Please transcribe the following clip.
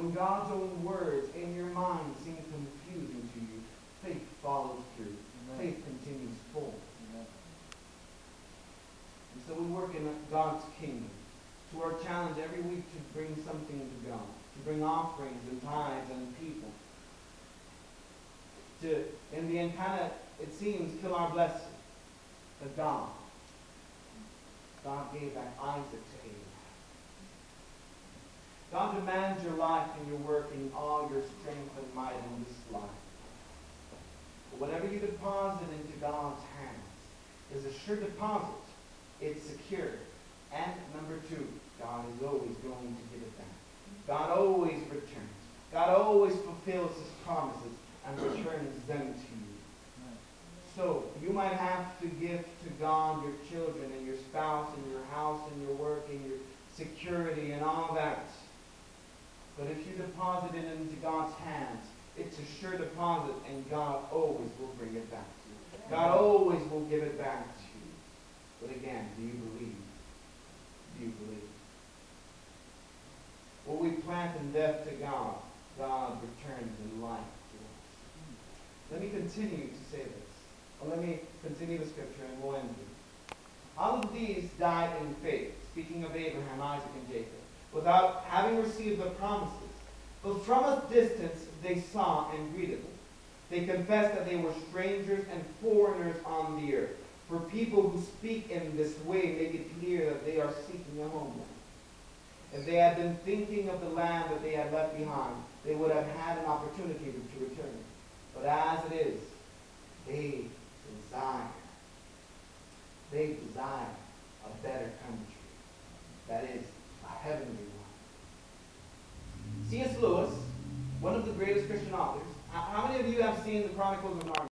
When God's own words in your mind seem confusing to you, faith follows through. Faith continues forward. And so we work in God's kingdom. To our challenge every week to bring something to God. To bring offerings and tithes and people. To, in the end, kind of, it seems, kill our blessing. But God gave back Isaac to Abraham. God demands your life and your work in all your strength and might in this life. But whatever you deposit into God's hands is a sure deposit. It's secure. And number two, God is always going to give it back. God always returns. God always fulfills His promises and returns them to you. So, you might have to give to God your children and your spouse and your house and your work and your security and all that. But if you deposit it into God's hands, it's a sure deposit, and God always will bring it back to you. God always will give it back to you. But again, do you believe? Do you believe? What we plant in death to God, God returns in life to us. Let me continue to say this. Or let me continue the scripture and we'll end it. All of these died in faith, speaking of Abraham, Isaac, and Jacob, without having received the promises. But from a distance they saw and greeted them. They confessed that they were strangers and foreigners on the earth. For people who speak in this way make it clear that they are seeking a homeland. If they had been thinking of the land that they had left behind, they would have had an opportunity to return. But as it is, they desire a better country. That is, a heavenly one. C.S. Lewis, one of the greatest Christian authors. How many of you have seen the Chronicles of Narnia?